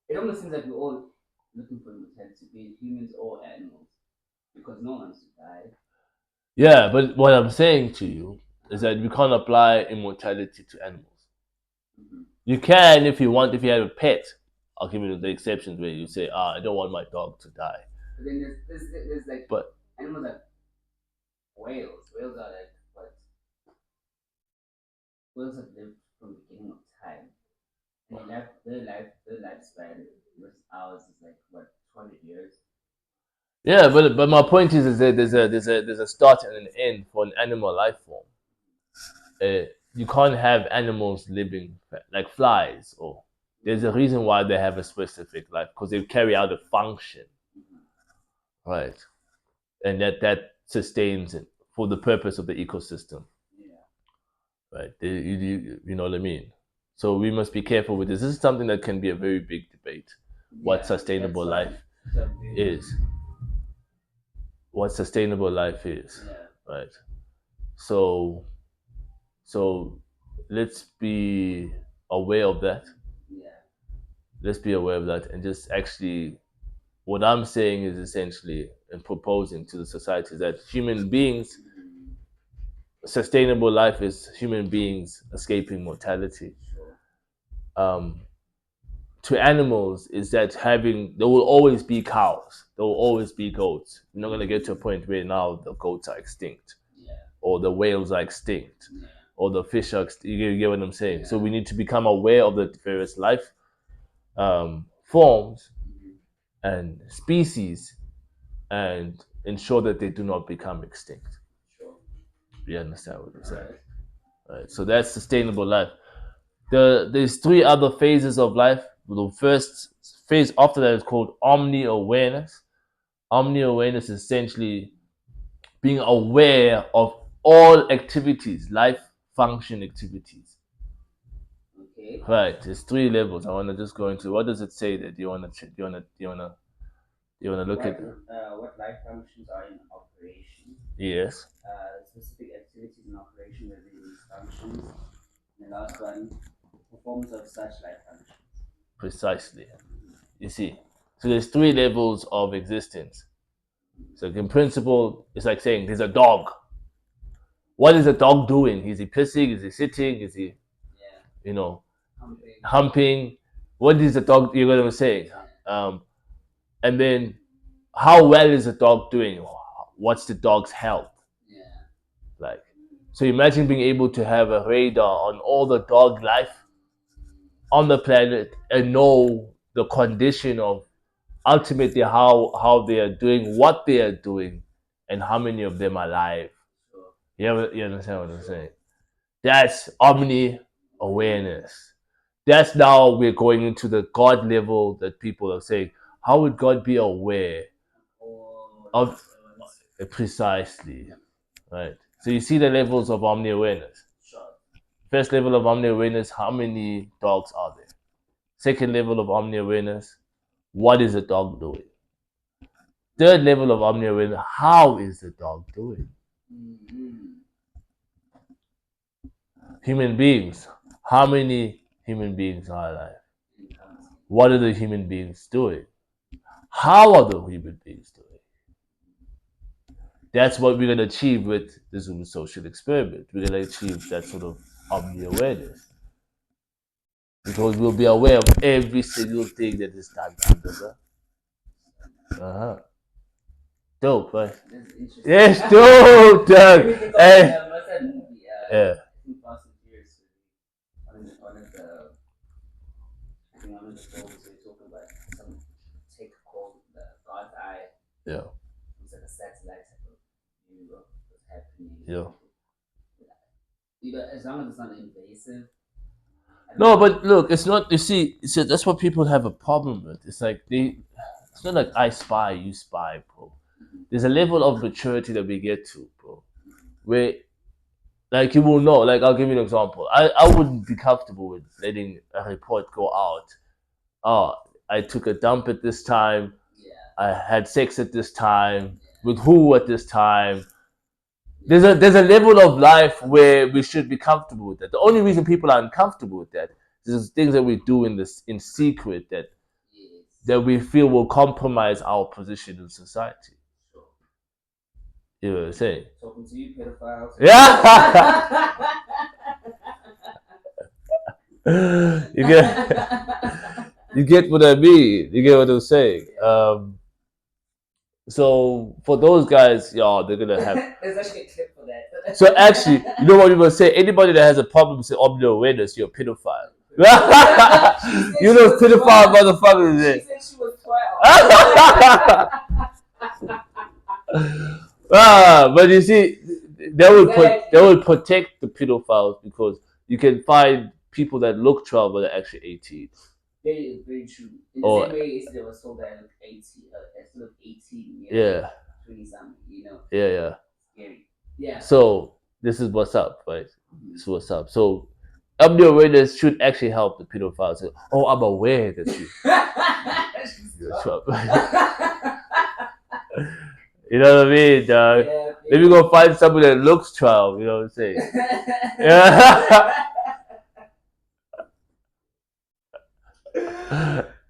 It almost seems like we're all looking for immortality, be it humans or animals, because no one's to die. Yeah, but what I'm saying to you is that we can't apply immortality to animals. You can if you want, if you have a pet. I'll give you the exceptions where you say, I don't want my dog to die. But then there's like But animals like whales. Whales are like what? Whales have lived from the beginning of time. And their lifespan versus ours is like what, 200 years? yeah, but my point is that there's a start and an end for an animal life form. You can't have animals living like flies, or there's a reason why they have a specific life because they carry out a function, right? And that sustains it for the purpose of the ecosystem, right? You know what I mean? So we must be careful with this. This is something that can be a very big debate. What sustainable life is. What sustainable life is, right? So so let's be aware of that. Let's be aware of that and just actually what I'm saying is essentially and proposing to the society is that human beings sustainable life is human beings escaping mortality. Um, to animals is that having there will always be cows, there will always be goats. You're not gonna get to a point where now the goats are extinct, or the whales are extinct, or the fish are extinct. You get what I'm saying? So we need to become aware of the various life forms and species and ensure that they do not become extinct. You understand what I'm saying? Right. So that's sustainable life. There's three other phases of life. The first phase after that is called omni awareness. Omni awareness is essentially being aware of all activities, life function activities. Okay. Right. There's three levels. I want to just go into what does it say that you want to look at What life functions are in operation? yes. Specific activities in operation within these functions. And the last one, performance of such life functions. Precisely. You see. So there's three levels of existence. So in principle, it's like saying there's a dog. What is a dog doing? Is he pissing? Is he sitting? Is he, you know, humping? What is the dog? You're gonna say, and then how well is the dog doing? What's the dog's health? Like, so imagine being able to have a radar on all the dog life on the planet and know the condition of ultimately how they are doing, what they are doing, and how many of them are alive. You understand what I'm saying? That's omni awareness. That's now we're going into the God level that people are saying. How would God be aware of precisely? Right. So you see the levels of omni awareness. First level of omni awareness, how many dogs are there? Second level of omni awareness, what is the dog doing? Third level of omni awareness, how is the dog doing? Human beings, how many human beings are alive? What are the human beings doing? How are the human beings doing? That's what we're going to achieve with the Zoom social experiment. We're going to achieve that sort of omni awareness. Because we'll be aware of every single thing that is done under the. Dope, right? Yes, dope, Doug. Hey. Yeah. I think one of the films we were talking about some tech called the God's Eye. Yeah. It's like a satellite type of view of what's happening. Yeah. As long as it's not invasive, No, but look, it's not. You see, that's what people have a problem with. It's like It's not like I spy, you spy, bro. There's a level of maturity that we get to, bro, where like you will know. Like I'll give you an example. I wouldn't be comfortable with letting a report go out. Oh, I took a dump at this time. I had sex at this time. With who at this time? There's a level of life where we should be comfortable with that. The only reason people are uncomfortable with that is things that we do in secret that we feel will compromise our position in society. You know what I'm saying? Talking to you, pedophiles. Yeah. you get you get what I mean. You get what I'm saying. So for those guys, y'all, they're gonna have. There's actually a clip for that. So actually, you know what you must say? Anybody that has a problem with omni awareness, you're a pedophile. You know, pedophile motherfuckers. She said she was 12. But you see, they will protect the pedophiles because you can find people that look 12 but are actually 18. Very, very true. In the same way, yesterday was told that I look 18, I look 18. Yeah. 20 something, you know. Yeah. Scary. Yeah. So this is what's up, right? This is what's up. So omni awareness should actually help the pedophiles. Say, oh, I'm aware that you're 12. You know what I mean, dog? Yeah, let me go find somebody that looks 12, you know what I'm saying? Yeah.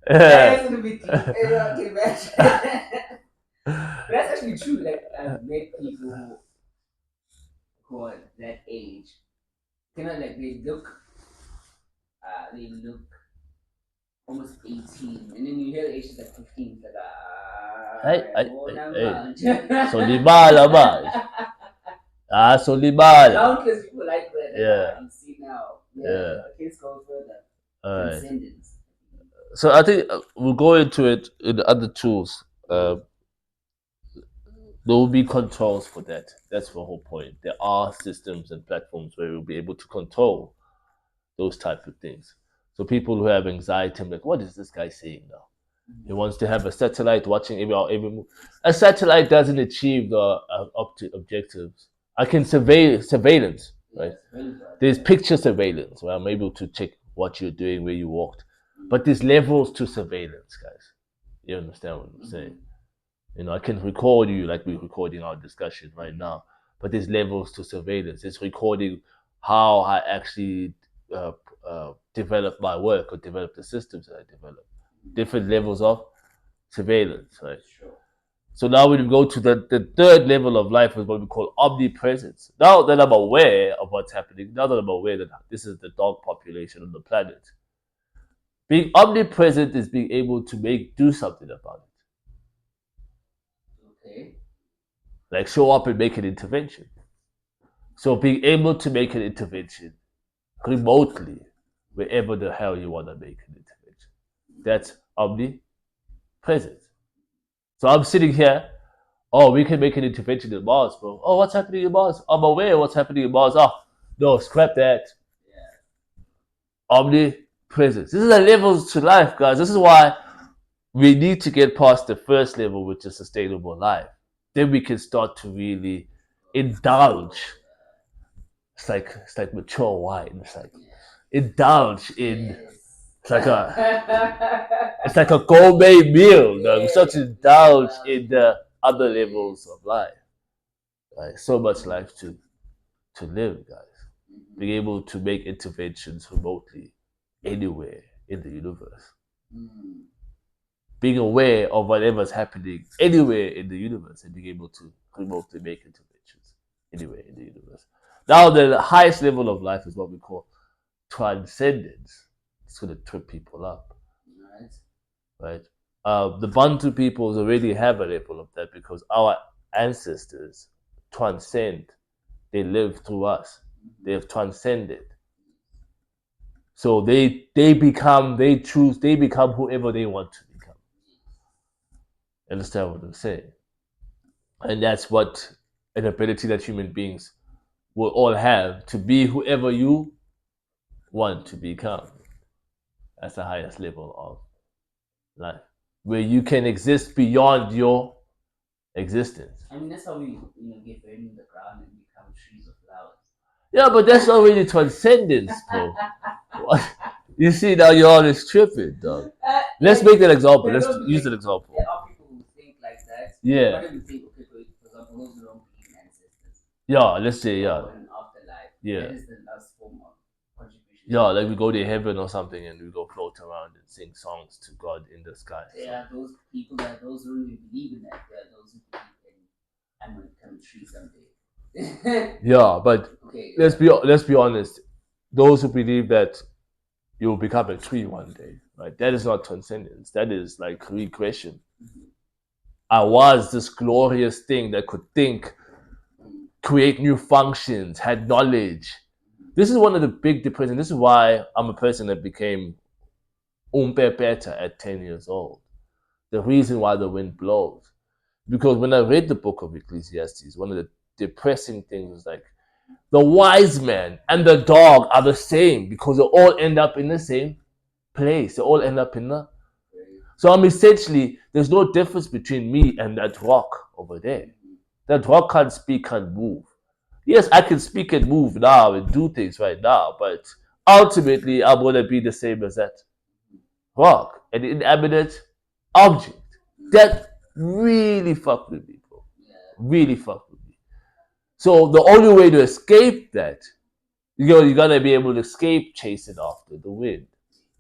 That's gonna be deep. I can imagine. But that's actually true. Like I've met people who are that age. Like they look almost 18, and then you hear the age is like 15. It's like so libala ba? So libala. Countless people like that. Yeah. You see now. Yeah. The kids go further. Transcendence. So I think we'll go into it in the other tools. There will be controls for that. That's the whole point. There are systems and platforms where we'll be able to control those type of things. So people who have anxiety, I'm like, what is this guy saying now? He wants to have a satellite watching every move. A satellite doesn't achieve the objectives. I can surveillance, right? There's picture surveillance where I'm able to check what you're doing, where you walked. But there's levels to surveillance, guys. You understand what I'm saying? You know, I can record you like we're recording our discussion right now. But there's levels to surveillance. It's recording how I actually develop my work or develop the systems that I develop. Different levels of surveillance, right? Sure. So now we go to the third level of life is what we call omnipresence. Now that I'm aware of what's happening, now that I'm aware that this is the dog population on the planet, being omnipresent is being able to do something about it. Okay. Like show up and make an intervention. So being able to make an intervention remotely, wherever the hell you want to make an intervention. That's omnipresent. So I'm sitting here. Oh, we can make an intervention in Mars, bro. Oh, what's happening in Mars? I'm aware of what's happening in Mars. Oh, no, scrap that. Yeah. Omnipresence. This is the levels to life, guys. This is why we need to get past the first level, which is sustainable life. Then we can start to really indulge. It's like mature wine. It's like indulge in. It's like a gourmet meal. Yeah. We start to indulge in the other levels of life. Like so much life to live, guys. Being able to make interventions remotely anywhere in the universe. Being aware of whatever's happening anywhere in the universe and being able to remotely make interventions anywhere in the universe. Now, the highest level of life is what we call transcendence. It's going to trip people up. Right? The Bantu peoples already have a level of that because our ancestors transcend. They live through us. They have transcended. So they become whoever they want to become. Understand what I'm saying? And that's what an ability that human beings will all have to be whoever you want to become. That's the highest level of life, where you can exist beyond your existence. I mean, that's how we, get buried in the ground and become trees or flowers. Yeah, but that's already transcendence, bro. What? You see, now you're always tripping, dog. Let's make that example. Let's use an example. There are people who think like that. Yeah. What do you think? Okay, for example, those who don't believe in ancestors. Yeah, let's say, yeah. Or in afterlife. Yeah. That is the last form of contribution. Yeah, like we go to heaven or something and we go float around and sing songs to God in the sky. There are those people that those who don't even believe in that. There are those who believe in I'm gonna become a tree someday. Yeah, but okay, let's be honest. Those who believe that you will become a tree one day, right? That is not transcendence. That is like regression. I was this glorious thing that could think, create new functions, had knowledge. This is one of the big differences. This is why I'm a person that became better at 10 years old. The reason why the wind blows. Because when I read the book of Ecclesiastes, one of the depressing things is like the wise man and the dog are the same because they all end up in the same place. They all end up in the. So I'm essentially, there's no difference between me and that rock over there. That rock can't speak, can't move. Yes, I can speak and move now and do things right now, but ultimately I'm gonna be the same as that rock, an inanimate object. That really fucked with me, bro. Really fucked with me. So the only way to escape that, you gotta be able to escape chasing after the wind.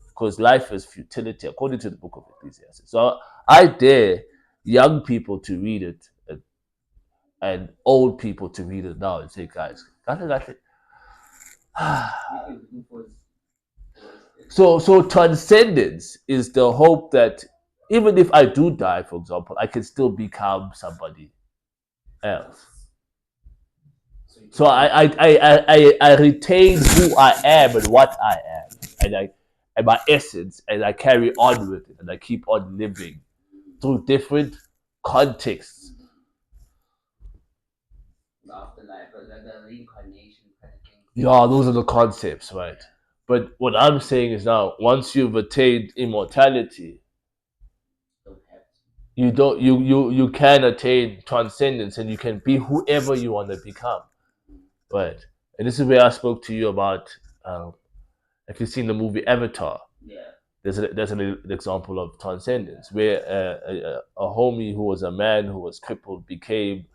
Because life is futility, according to the book of Ecclesiastes. So I dare young people to read it and old people to read it now and say, guys, got it. So transcendence is the hope that even if I do die, for example, I can still become somebody else. So I retain who I am and what I am, and my essence, and I carry on with it, and I keep on living through different contexts. Afterlife, the reincarnation kind of thing. Yeah, those are the concepts, right? But what I'm saying is now, once you've attained immortality, you can attain transcendence, and you can be whoever you want to become, right? And this is where I spoke to you about. If you've seen the movie Avatar, there's an example of transcendence where a homie who was a man who was crippled became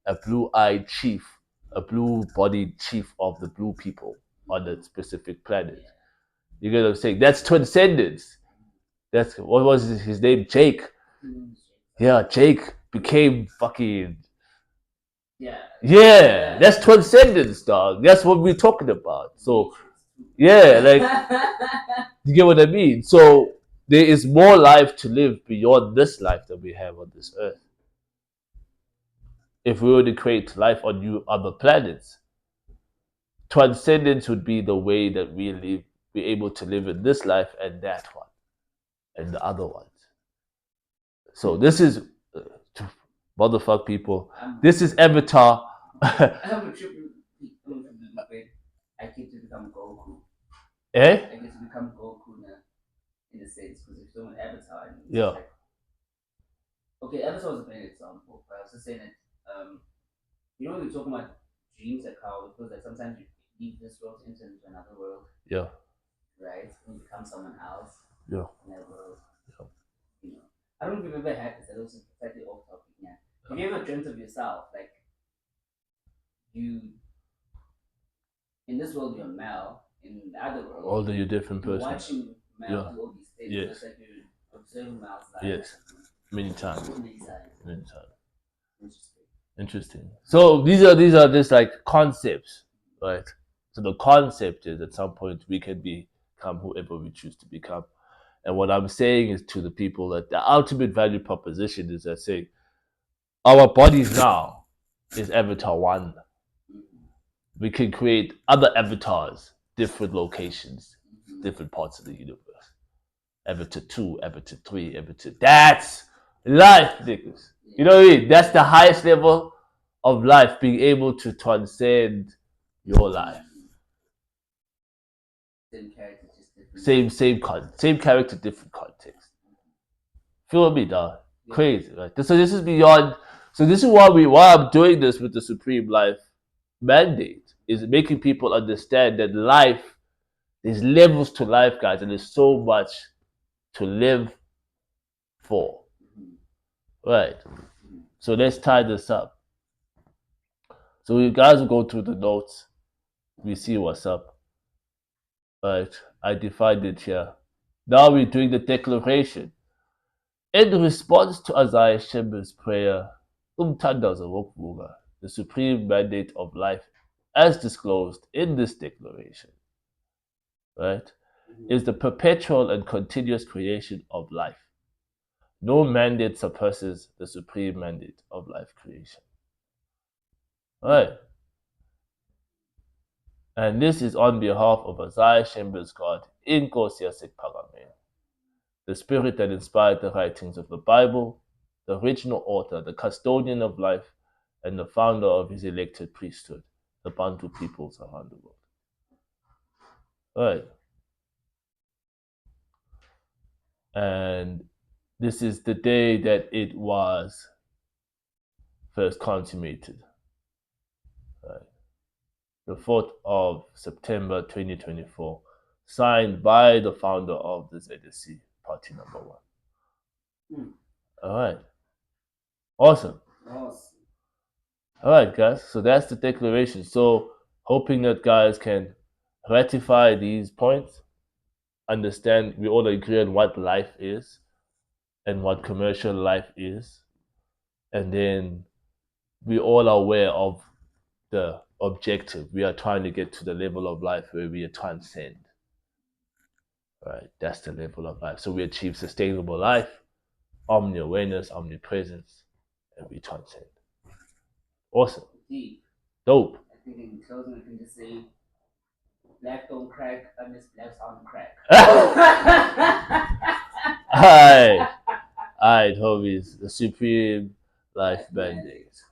a blue-eyed chief, a blue-bodied chief of the blue people on a specific planet. You get what I'm saying? That's transcendence. That's what was his name? Jake. Yeah, Jake became fucking. Yeah, that's transcendence, dog. That's what we're talking about. So, yeah, like, you get what I mean? So, there is more life to live beyond this life that we have on this earth. If we were to create life on new other planets, transcendence would be the way that we live, be able to live in this life and that one, and the other ones. So this is motherfuck people. This is Avatar. I have a triple. I get to become Goku. Eh? I get to become Goku now, in a sense, because if someone Avatar. Yeah. Like, okay, Avatar was a great example, but I was just saying that, when we're talking about dreams, like how it feels like sometimes you leave this world into another world. Yeah. Right? And become someone else. Yeah. In that world. Yeah. I don't know if you've ever had this. I was slightly off topic. Yeah. Have you ever dreamt of yourself? Like, you, in this world, you're male. In the other world, although you're different person. Watching male do all these things. Yes. Just like you're observing male's life. Yes. Many times. Many times. Interesting. So these are just like concepts, right? So the concept is at some point we can become whoever we choose to become. And what I'm saying is to the people that the ultimate value proposition is that say our bodies now is Avatar 1. We can create other avatars, different locations, different parts of the universe. Avatar 2, Avatar 3, Avatar. That's life, niggas. You know what I mean? That's the highest level of life, being able to transcend your life. Same character, just different. Same character, different context. Feel me, dog? Yeah. Crazy, right? So this is beyond. So this is why I'm doing this with the Supreme Life mandate, is making people understand that life, there's levels to life, guys, and there's so much to live for. Right. So let's tie this up. So you guys will go through the notes. We see what's up. Right. I defined it here. Now we're doing the declaration. In response to Isaiah Shember's prayer, Umtandaza Wokbuga, the supreme mandate of life, as disclosed in this declaration, right, is the perpetual and continuous creation of life. No mandate suppresses the supreme mandate of life creation. Right. And this is on behalf of Isaiah Shember's God, Inkosi Pagame, the spirit that inspired the writings of the Bible, the original author, the custodian of life, and the founder of his elected priesthood, the Bantu peoples around the world. All right. And this is the day that it was first consummated. Right. The 4th of September 2024, signed by the founder of the ZSC, party number 1. All right. Awesome. All right, guys. So that's the declaration. So hoping that guys can ratify these points, understand we all agree on what life is and what commercial life is, and then we all are aware of the objective. We are trying to get to the level of life where we transcend. Right, that's the level of life. So we achieve sustainable life, omni-awareness, omnipresence, and we transcend. Awesome. Deep. Dope. I think in closing we can just say, black don't crack unless blacks on crack. Alright, homies. The supreme life mandate.